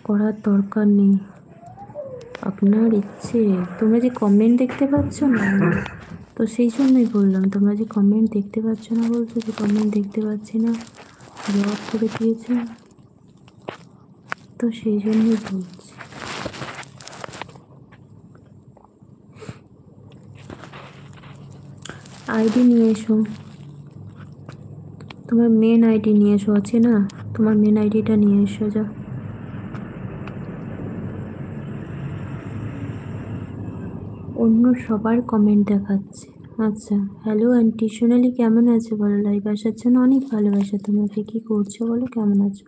করার দরকার নেই, আপনার ইচ্ছে। তোমরা যে কমেন্ট দেখতে পাচ্ছ না, তো সেই জন্যই বললাম, তোমরা যে কমেন্ট দেখতে পাচ্ছ না বলছো যে কমেন্ট দেখতে পাচ্ছি না, ব্লক করে দিয়েছে, তো সেই জন্যই বলছি। আইডি নিয়ে এসো, তোমার মেন আইডি নিয়ে এসো, আছে না? তোমার মেন আইডিটা নিয়ে এসো, যা। অন্য সবার কমেন্ট দেখাচ্ছে। আচ্ছা, হ্যালো আন্টি সোনালি, কেমন আছো বলো? লাইভ আসার জন্য অনেক ভালোবাসা তোমাকে। কি করছো বলো, কেমন আছো?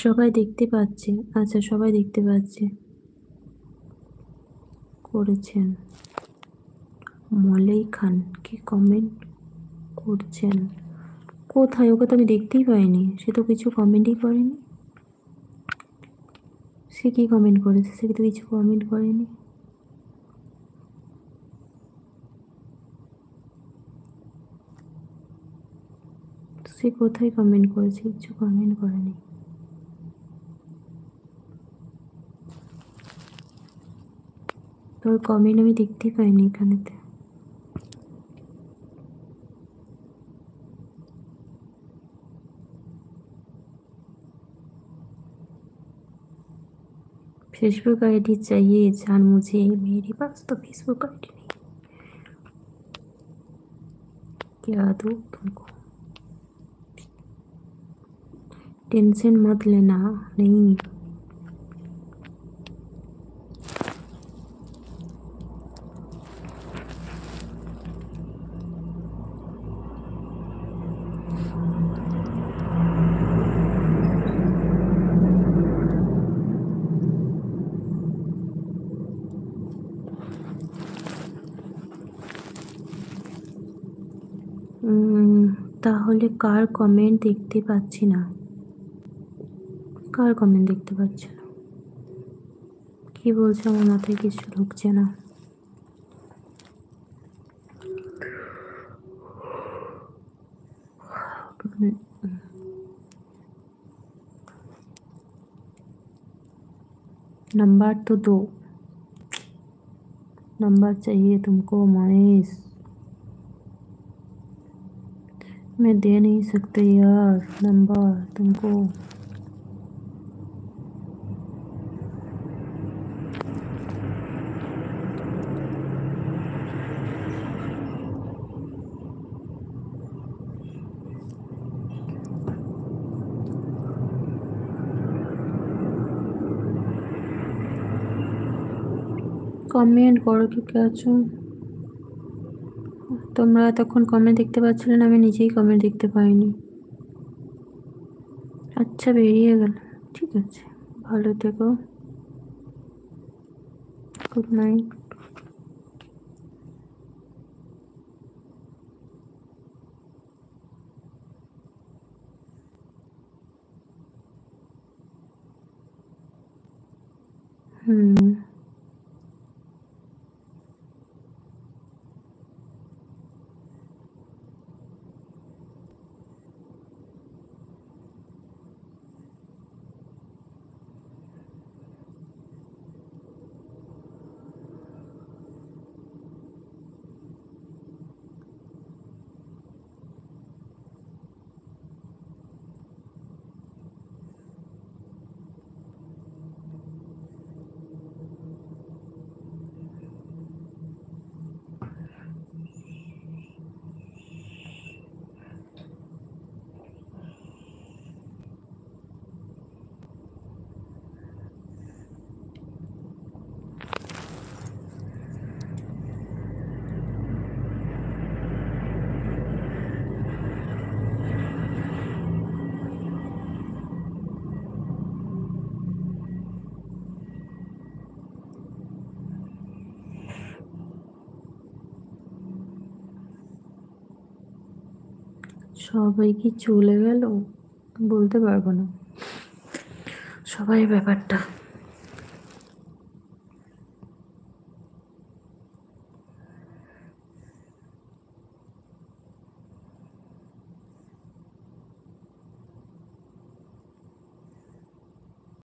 সবাই দেখতে পাচ্ছে। আচ্ছা, সবাই দেখতে পাচ্ছে। করেছেন মলেই খান কি কমেন্ট করছেন? কোথায়? ওকে তো আমি দেখতেই পাইনি, সে তো কিছু কমেন্টই করেনি। সে কি কমেন্ট করেছে? সে তো কিছু কমেন্ট করেনি। সে কোথায় কমেন্ট করেছে? কিছু কমেন্ট করেনি। তোর কমেন্ট আমি দেখতেই পাইনি এখানেতে। फेसबुक आईडी चाहिए जान मुझे, मेरे पास तो फेसबुक आईडी नहीं। क्या दूँ तुमको? टेंशन मत लेना। नहीं, তাহলে কার কমেন্ট দেখতে পাচ্ছি না? কার কমেন্ট দেখতে পাচ্ছ না? কি বলছো? আমার মাথায় কিছু ঢুকছে না। नंबर तो दो, नंबर चाहिए तुमको महेश। मैं दे नहीं सकते यार नंबर तुमको। কমেন্ট করো, কি আছো? তোমরা এতক্ষণ কমেন্ট দেখতে পাচ্ছিলে না, আমি নিজেই কমেন্ট দেখতে পাইনি। আচ্ছা, বেরিয়ে গেল, ঠিক আছে, ভালো থেকো, গুড নাইট। সবাই কি চলে গেল? বলতে পারবো না সবাই ব্যাপারটা।